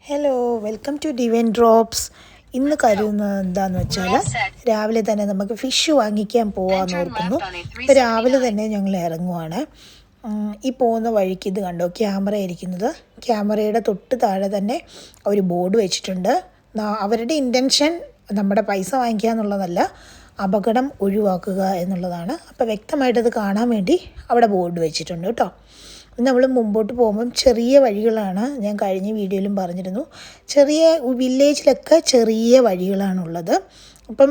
Hello welcome to Divine Drops. ഇന്ന് കരുതുന്നത് എന്താണെന്ന് വെച്ചാൽ രാവിലെ തന്നെ നമുക്ക് ഫിഷ് വാങ്ങിക്കാൻ പോകാമെന്ന് ഓർക്കുന്നു. അപ്പോൾ രാവിലെ തന്നെ ഞങ്ങൾ ഇറങ്ങുവാണ്. ഈ പോകുന്ന വഴിക്ക് ഇത് കണ്ടോ, ക്യാമറ ഇരിക്കുന്നത്. ക്യാമറയുടെ തൊട്ട് താഴെ തന്നെ ഒരു ബോർഡ് വെച്ചിട്ടുണ്ട്. അവരുടെ ഇൻറ്റൻഷൻ നമ്മുടെ പൈസ വാങ്ങിക്കുക എന്നുള്ളതല്ല, അപകടം ഒഴിവാക്കുക എന്നുള്ളതാണ്. അപ്പോൾ വ്യക്തമായിട്ടത് കാണാൻ വേണ്ടി അവിടെ ബോർഡ് വെച്ചിട്ടുണ്ട് കേട്ടോ. നമ്മൾ മുമ്പോട്ട് പോകുമ്പം ചെറിയ വഴികളാണ്. ഞാൻ കഴിഞ്ഞ വീഡിയോയിലും പറഞ്ഞിരുന്നു, ചെറിയ വില്ലേജിലൊക്കെ ചെറിയ വഴികളാണുള്ളത്. അപ്പം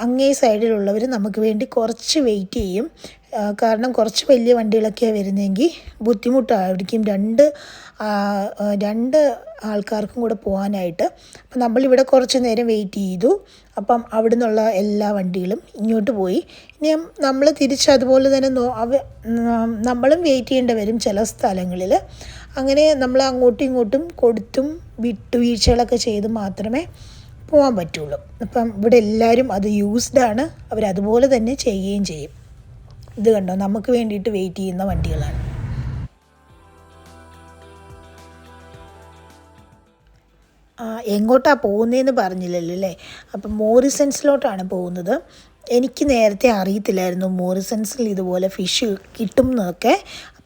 അങ്ങേ സൈഡിലുള്ളവർ നമുക്ക് വേണ്ടി കുറച്ച് വെയിറ്റ് ചെയ്യും. കാരണം കുറച്ച് വലിയ വണ്ടികളൊക്കെയാണ് വരുന്നതെങ്കിൽ ബുദ്ധിമുട്ടായിരിക്കും രണ്ട് ആൾക്കാർക്കും കൂടെ പോകാനായിട്ട്. അപ്പം നമ്മളിവിടെ കുറച്ച് നേരം വെയിറ്റ് ചെയ്തു. അപ്പം അവിടെ നിന്നുള്ള എല്ലാ വണ്ടികളും ഇങ്ങോട്ട് പോയി. ഇനി നമ്മൾ തിരിച്ചതുപോലെ തന്നെ നമ്മളും വെയിറ്റ് ചെയ്യേണ്ടി വരും ചില സ്ഥലങ്ങളിൽ. അങ്ങനെ നമ്മൾ അങ്ങോട്ടും ഇങ്ങോട്ടും കൊടുത്തും വിട്ടുവീഴ്ചകളൊക്കെ ചെയ്ത് മാത്രമേ പോകാൻ പറ്റുള്ളൂ. അപ്പം ഇവിടെ എല്ലാവരും അത് യൂസ്ഡാണ്, അവരതുപോലെ തന്നെ ചെയ്യുകയും ചെയ്യും. ഇത് കണ്ടോ, നമുക്ക് വേണ്ടിയിട്ട് വെയിറ്റ് ചെയ്യുന്ന വണ്ടികളാണ്. എങ്ങോട്ടാണ് പോകുന്നതെന്ന് പറഞ്ഞില്ലല്ലോ അല്ലേ. അപ്പം മോറിസൺസിലോട്ടാണ് പോകുന്നത്. എനിക്ക് നേരത്തെ അറിയത്തില്ലായിരുന്നു മോറിസൺസിൽ ഇതുപോലെ ഫിഷ് കിട്ടും എന്നൊക്കെ.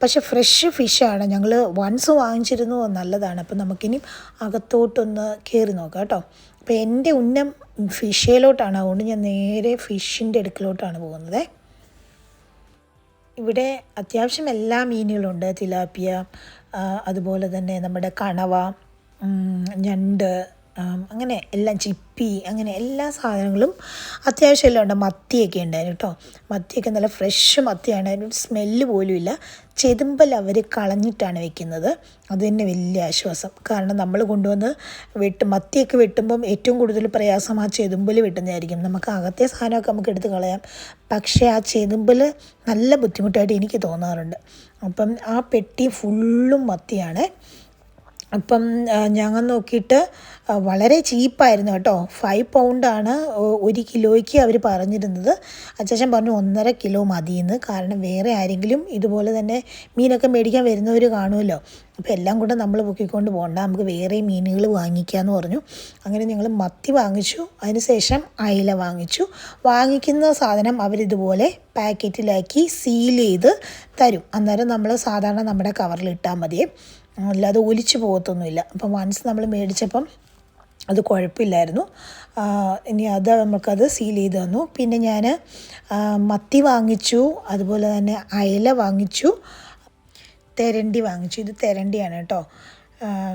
പക്ഷേ ഫ്രഷ് ഫിഷാണ്. ഞങ്ങൾ വൺസ് വാങ്ങിച്ചിരുന്നു, നല്ലതാണ്. അപ്പം നമുക്കിനി അകത്തോട്ടൊന്ന് കയറി നോക്കാം കേട്ടോ. അപ്പോൾ എൻ്റെ ഉന്നം ഫിഷയിലോട്ടാണ്, അതുകൊണ്ട് ഞാൻ നേരെ ഫിഷിൻ്റെ അടുക്കിലോട്ടാണ് പോകുന്നത്. ഇവിടെ അത്യാവശ്യം എല്ലാ മീനുകളുണ്ട്. തിലാപ്പിയ, അതുപോലെ തന്നെ നമ്മുടെ കണവ, ഞണ്ട്, അങ്ങനെ എല്ലാം, ചിപ്പി, അങ്ങനെ എല്ലാ സാധനങ്ങളും അത്യാവശ്യം എല്ലാം ഉണ്ട്. മത്തിയൊക്കെ ഉണ്ടായിരുന്നു കേട്ടോ. മത്തിയൊക്കെ നല്ല ഫ്രഷ് മത്തിയാണ്, അതിനൊരു സ്മെല്ല് പോലും ഇല്ല. ചെതുമ്പൽ അവർ കളഞ്ഞിട്ടാണ് വെക്കുന്നത്. അത് തന്നെ വലിയ ആശ്വാസം. കാരണം നമ്മൾ കൊണ്ടുവന്ന് മത്തിയൊക്കെ വെട്ടുമ്പം ഏറ്റവും കൂടുതൽ പ്രയാസം ആ ചെതുമ്പൽ വെട്ടുന്നതായിരിക്കും. നമുക്ക് അകത്തെ സാധനമൊക്കെ നമുക്ക് എടുത്ത് കളയാം, പക്ഷേ ആ ചെതുമ്പൽ നല്ല ബുദ്ധിമുട്ടായിട്ട് എനിക്ക് തോന്നാറുണ്ട്. അപ്പം ആ പെട്ടി ഫുള്ളും മത്തിയാണ്. അപ്പം ഞങ്ങൾ നോക്കിയിട്ട് വളരെ ചീപ്പായിരുന്നു കേട്ടോ. 5 പൗണ്ടാണ് 1 കിലോയ്ക്ക് അവർ പറഞ്ഞിരുന്നത്. അച്ചാച്ചൻ പറഞ്ഞു 1.5 കിലോ മതിയെന്ന്. കാരണം വേറെ ആരെങ്കിലും ഇതുപോലെ തന്നെ മീനൊക്കെ മേടിക്കാൻ വരുന്നവർ കാണുമല്ലോ. അപ്പോൾ എല്ലാം കൂടെ നമ്മൾ പൊക്കിക്കൊണ്ട് പോകണ്ട, നമുക്ക് വേറെ മീനുകൾ വാങ്ങിക്കാമെന്ന് പറഞ്ഞു. അങ്ങനെ ഞങ്ങൾ മത്തി വാങ്ങിച്ചു. അതിനുശേഷം അയില വാങ്ങിച്ചു. വാങ്ങിക്കുന്ന സാധനം അവരിതുപോലെ പാക്കറ്റിലാക്കി സീൽ ചെയ്ത് തരും. അന്നേരം നമ്മൾ സാധാരണ നമ്മുടെ കവറിൽ ഇട്ടാൽ മതിയേ, അല്ലാതെ ഒലിച്ച് പോകത്തൊന്നുമില്ല. അപ്പം വൺസ് നമ്മൾ മേടിച്ചപ്പം അത് കുഴപ്പമില്ലായിരുന്നു. ഇനി നമുക്കത് സീൽ ചെയ്ത് തന്നു. പിന്നെ ഞാൻ മത്തി വാങ്ങിച്ചു, അതുപോലെ തന്നെ അയല വാങ്ങിച്ചു, തെരണ്ടി വാങ്ങിച്ചു. ഇത് തെരണ്ടിയാണ് കേട്ടോ,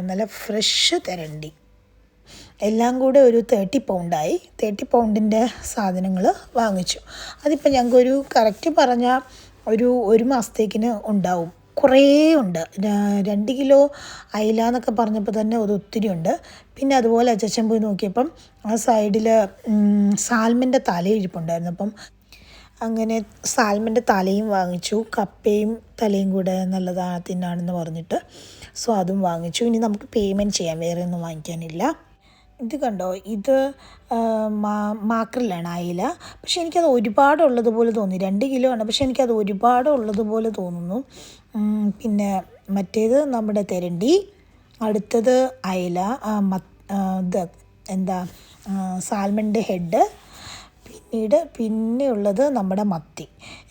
നല്ല ഫ്രഷ് തെരണ്ടി. എല്ലാം കൂടെ ഒരു 30 പൗണ്ടായി. 30 പൗണ്ടിൻ്റെ സാധനങ്ങൾ വാങ്ങിച്ചു. അതിപ്പോൾ ഞങ്ങൾക്കൊരു കറക്റ്റ് പറഞ്ഞാൽ ഒരു മാസത്തേക്കിന് ഉണ്ടാവും. കുറേ ഉണ്ട്. 2 കിലോ അയില എന്നൊക്കെ പറഞ്ഞപ്പോൾ തന്നെ അത് ഒത്തിരി ഉണ്ട്. പിന്നെ അതുപോലെ അച്ചച്ചൻ പോയി നോക്കിയപ്പം ആ സൈഡിൽ സാൽമൻ്റെ തല ഇരിപ്പുണ്ടായിരുന്നു. അപ്പം അങ്ങനെ സാൽമൻ്റെ തലയും വാങ്ങിച്ചു. കപ്പയും തലയും കൂടെ നല്ലതാണ് തിന്നാണെന്ന് പറഞ്ഞിട്ട്, സോ അതും വാങ്ങിച്ചു. ഇനി നമുക്ക് പേയ്മെൻറ്റ് ചെയ്യാം, വേറെ ഒന്നും വാങ്ങിക്കാനില്ല. ഇത് കണ്ടോ, ഇത് മാക്രിലാണ് അയില. പക്ഷെ എനിക്കത് ഒരുപാടുള്ളതുപോലെ തോന്നി. 2 കിലോ ആണ്, പക്ഷെ എനിക്കത് ഒരുപാടുള്ളതുപോലെ തോന്നുന്നു. പിന്നെ മറ്റേത് നമ്മുടെ തെരണ്ടി, അടുത്തത് അയില, ഇത് എന്താ സാൽമൻ്റെ ഹെഡ്, പിന്നെയുള്ളത് നമ്മുടെ മത്തി.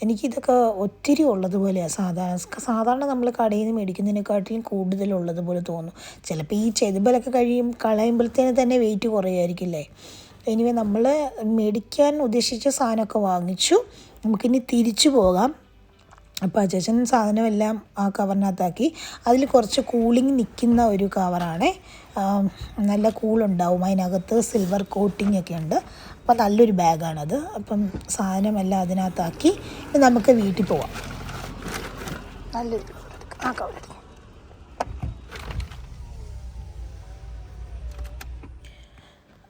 എനിക്കിതൊക്കെ ഒത്തിരി ഉള്ളതുപോലെയാണ്. സാധാരണ നമ്മൾ കടയിൽ നിന്ന് മേടിക്കുന്നതിനെക്കാട്ടിലും കൂടുതലുള്ളതുപോലെ തോന്നും. ചിലപ്പോൾ ഈ ചെതുമ്പലൊക്കെ കളയുമ്പോഴത്തേന് തന്നെ വെയിറ്റ് കുറയുമായിരിക്കില്ലേ. എനിവേ നമ്മൾ മേടിക്കാൻ ഉദ്ദേശിച്ച സാധനമൊക്കെ വാങ്ങിച്ചു. നമുക്കിനി തിരിച്ചു പോകാം. അപ്പോൾ അച്ചാച്ചൻ സാധനമെല്ലാം ആ കവറിനകത്താക്കി. അതിൽ കുറച്ച് കൂളിംഗ് നിൽക്കുന്ന ഒരു കവറാണ്, നല്ല കൂളുണ്ടാവും. അതിനകത്ത് സിൽവർ കോട്ടിംഗ് ഒക്കെ ഉണ്ട്. അപ്പം നല്ലൊരു ബാഗാണത്. അപ്പം സാധനമെല്ലാം അതിനകത്താക്കി നമുക്ക് വീട്ടിൽ പോവാം. നല്ലൊരു ആ കവർ.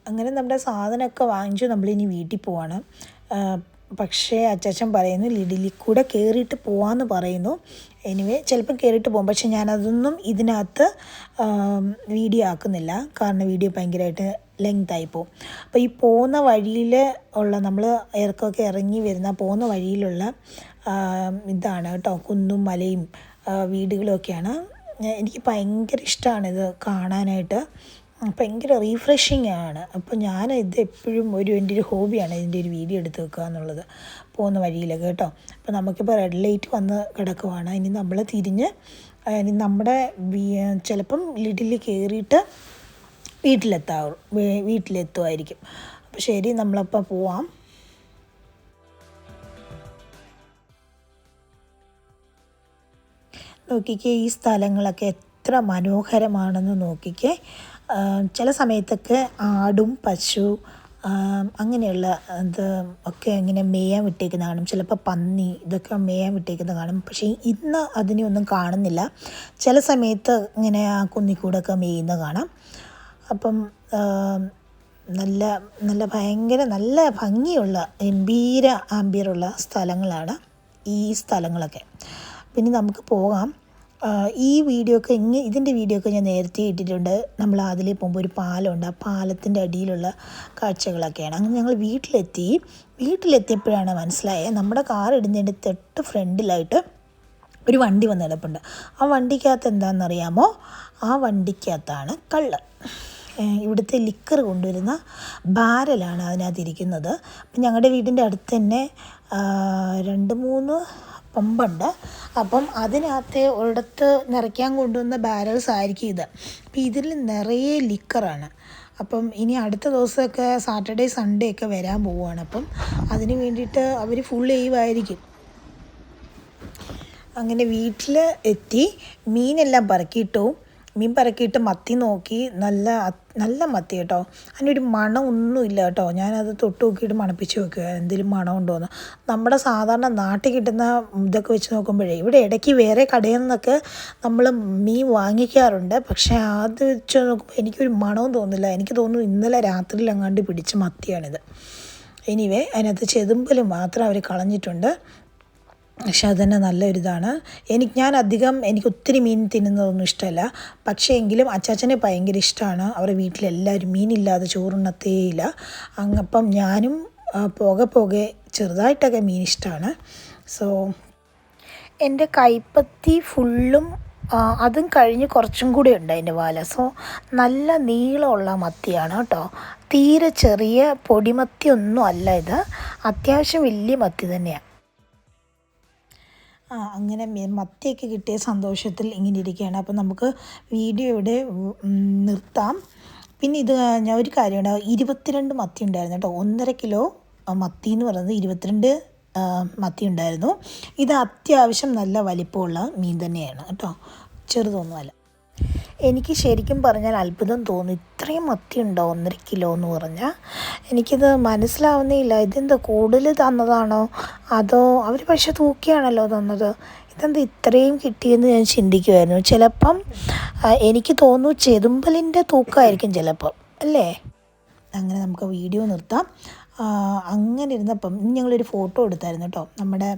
അങ്ങനെ നമ്മുടെ സാധനമൊക്കെ വാങ്ങിച്ചു നമ്മളിനി വീട്ടിൽ പോവാണ്. പക്ഷേ അച്ചാച്ചൻ പറയുന്നു ലിഡിലിൽ കൂടെ കയറിയിട്ട് പോകാമെന്ന് പറയുന്നു. എനിവേ ചിലപ്പോൾ കയറിയിട്ട് പോകും, പക്ഷേ ഞാനതൊന്നും ഇതിനകത്ത് വീഡിയോ ആക്കുന്നില്ല. കാരണം വീഡിയോ ഭയങ്കരമായിട്ട് ലെങ്തായി പോകും. അപ്പോൾ ഈ പോകുന്ന വഴിയിൽ ഉള്ള, നമ്മൾ ഇറക്കമൊക്കെ ഇറങ്ങി വരുന്ന പോകുന്ന വഴിയിലുള്ള ഇതാണ് കേട്ടോ, കുന്നും മലയും വീടുകളും ഒക്കെയാണ്. എനിക്ക് ഭയങ്കര ഇഷ്ടമാണിത് കാണാനായിട്ട്. ഭയങ്കര റീഫ്രഷിങ് ആണ്. അപ്പോൾ ഞാൻ ഇത് എപ്പോഴും എൻ്റെ ഒരു ഹോബിയാണ് ഇതിൻ്റെ ഒരു വീഡിയോ എടുത്ത് വെക്കുക എന്നുള്ളത്, പോകുന്ന വഴിയിലൊക്കെ കേട്ടോ. അപ്പോൾ നമുക്കിപ്പോൾ റെഡ് ലൈറ്റ് വന്ന് കിടക്കുവാണ്. ഇനി നമ്മൾ തിരിഞ്ഞ് ഇനി നമ്മുടെ ചിലപ്പം ലിഡിൽ കയറിയിട്ട് വീട്ടിലെത്തുമായിരിക്കും. അപ്പോൾ ശരി, നമ്മളപ്പോൾ പോവാം. നോക്കിക്കേ, ഈ സ്ഥലങ്ങളൊക്കെ എത്ര മനോഹരമാണെന്ന് നോക്കിക്കേ. ചില സമയത്തൊക്കെ ആടും പശു അങ്ങനെയുള്ള ഇത് ഒക്കെ ഇങ്ങനെ മേയാൻ വിട്ടേക്കുന്ന കാണും. ചിലപ്പോൾ പന്നി ഇതൊക്കെ മേയാൻ വിട്ടേക്കുന്ന കാണും. പക്ഷേ ഇന്ന് അതിനെയൊന്നും കാണുന്നില്ല. ചില സമയത്ത് ഇങ്ങനെ ആ കുന്നിക്കൂടൊക്കെ മേയുന്ന കാണാം. അപ്പം നല്ല നല്ല ഭയങ്കര നല്ല ഭംഗിയുള്ള ഗംഭീര ആംബിയറുള്ള സ്ഥലങ്ങളാണ് ഈ സ്ഥലങ്ങളൊക്കെ. പിന്നെ നമുക്ക് പോകാം. ഈ ഇതിൻ്റെ വീഡിയോ ഒക്കെ ഞാൻ നേരത്തെ ഇട്ടിട്ടുണ്ട്. നമ്മൾ അതിൽ പോകുമ്പോൾ ഒരു പാലമുണ്ട്, ആ പാലത്തിൻ്റെ അടിയിലുള്ള കാഴ്ചകളൊക്കെയാണ്. അങ്ങനെ ഞങ്ങൾ വീട്ടിലെത്തിയപ്പോഴാണ് മനസ്സിലായത്, നമ്മുടെ കാർ ഇടുന്നതിൻ്റെ തൊട്ട് ഫ്രണ്ടിലായിട്ട് ഒരു വണ്ടി വന്ന് കിടപ്പുണ്ട്. ആ വണ്ടിക്കകത്ത് എന്താണെന്നറിയാമോ? ആ വണ്ടിക്കകത്താണ് കള്ള്. ഇവിടുത്തെ ലിക്കർ കൊണ്ടുവരുന്ന ബാരലാണ് അതിനകത്തിരിക്കുന്നത്. അപ്പം ഞങ്ങളുടെ വീടിൻ്റെ അടുത്ത് തന്നെ 2-3 പമ്പുണ്ട്. അപ്പം അതിനകത്ത് ഒരിടത്ത് നിറയ്ക്കാൻ കൊണ്ടുവന്ന ബാരൽസ് ആയിരിക്കും ഇത്. അപ്പം ഇതിൽ നിറയെ ലിക്കറാണ്. അപ്പം ഇനി അടുത്ത ദിവസമൊക്കെ സാറ്റർഡേ സൺഡേ ഒക്കെ വരാൻ പോവുകയാണ്. അപ്പം അതിന് വേണ്ടിയിട്ട് അവർ ഫുൾ ചെയ്യുമായിരിക്കും. അങ്ങനെ വീട്ടിൽ എത്തി മീനെല്ലാം മീൻ പറക്കിയിട്ട് മത്തി നോക്കി. നല്ല മത്തി കേട്ടോ. അതിനൊരു മണമൊന്നുമില്ല കേട്ടോ. ഞാനത് തൊട്ട് നോക്കിയിട്ട് മണപ്പിച്ച് നോക്കുക എന്തെങ്കിലും മണമുണ്ടോയെന്ന്. നമ്മുടെ സാധാരണ നാട്ടിൽ കിട്ടുന്ന ഇതൊക്കെ വെച്ച് നോക്കുമ്പോഴേ, ഇവിടെ ഇടയ്ക്ക് വേറെ കടയിൽ നിന്നൊക്കെ നമ്മൾ മീൻ വാങ്ങിക്കാറുണ്ട്. പക്ഷേ അത് വെച്ച് നോക്കുമ്പോൾ എനിക്കൊരു മണവും തോന്നുന്നില്ല. എനിക്ക് തോന്നുന്നു ഇന്നലെ രാത്രിയിൽ അങ്ങാണ്ട് പിടിച്ച മത്തിയാണിത്. എനിവേ, അതിനകത്ത് ചെതുമ്പൽ മാത്രം അവർ കളഞ്ഞിട്ടുണ്ട്. പക്ഷെ അതുതന്നെ നല്ലൊരിതാണ്. എനിക്ക് ഒത്തിരി മീൻ തിന്നുന്നതൊന്നും ഇഷ്ടമല്ല. പക്ഷേ എങ്കിലും അച്ചാച്ചനെ ഭയങ്കര ഇഷ്ടമാണ്. അവരുടെ വീട്ടിലെല്ലാവരും മീനില്ലാതെ ചോറുണ്ണത്തേയില്ല. അപ്പം ഞാനും പോകെ ചെറുതായിട്ടൊക്കെ മീൻ ഇഷ്ടമാണ്. സോ എൻ്റെ കൈപ്പത്തി ഫുള്ളും അതും കഴിഞ്ഞ് കുറച്ചും കൂടി ഉണ്ട് അതിൻ്റെ വാല. സോ നല്ല നീളമുള്ള മത്തിയാണ് കേട്ടോ. തീരെ ചെറിയ പൊടിമത്തി ഒന്നും അല്ല ഇത്. അത്യാവശ്യം വലിയ മത്തി തന്നെയാണ്. അങ്ങനെ മത്തിയൊക്കെ കിട്ടിയ സന്തോഷത്തിൽ ഇങ്ങനെ ഇരിക്കുകയാണ്. അപ്പം നമുക്ക് വീഡിയോ ഇവിടെ നിർത്താം. പിന്നെ ഞാൻ ഒരു കാര്യമുണ്ട്, 22 മത്തി ഉണ്ടായിരുന്നു കേട്ടോ. 1.5 കിലോ മത്തി എന്ന് പറയുന്നത് 22 മത്തി ഉണ്ടായിരുന്നു. ഇത് അത്യാവശ്യം നല്ല വലിപ്പമുള്ള മീൻ തന്നെയാണ് കേട്ടോ, ചെറുതൊന്നുമല്ല. എനിക്ക് ശരിക്കും പറഞ്ഞാൽ അത്ഭുതം തോന്നി, ഇത്രയും മത്തി ഉണ്ടോ 1.5 കിലോ എന്ന് പറഞ്ഞാൽ. എനിക്കിത് മനസ്സിലാവുന്നേയില്ല. ഇതെന്താ കൂടുതൽ തന്നതാണോ അതോ അവർ പക്ഷെ തൂക്കിയാണല്ലോ തന്നത്, ഇതെന്താ ഇത്രയും കിട്ടിയെന്ന് ഞാൻ ചിന്തിക്കുമായിരുന്നു. ചിലപ്പം എനിക്ക് തോന്നുന്നു ചെതുമ്പലിൻ്റെ തൂക്കമായിരിക്കും ചിലപ്പം, അല്ലേ? അങ്ങനെ നമുക്ക് വീഡിയോ നിർത്താം. അങ്ങനെ ഇരുന്നപ്പം ഞങ്ങളൊരു ഫോട്ടോ എടുത്തായിരുന്നു കേട്ടോ. നമ്മുടെ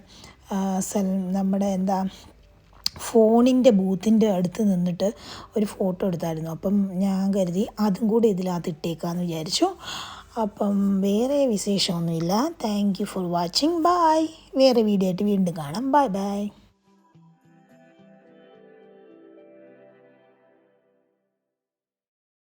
ഫോണിൻ്റെ ബൂത്തിൻ്റെ അടുത്ത് നിന്നിട്ട് ഒരു ഫോട്ടോ എടുത്തായിരുന്നു. അപ്പം ഞാൻ കരുതി അതും കൂടി ഇതിനകത്ത് ഇട്ടേക്കാമെന്ന് വിചാരിച്ചു. അപ്പം വേറെ വിശേഷമൊന്നുമില്ല. Thank you for watching. Bye. വേറെ വീഡിയോ ആയിട്ട് വീണ്ടും കാണാം. ബൈ.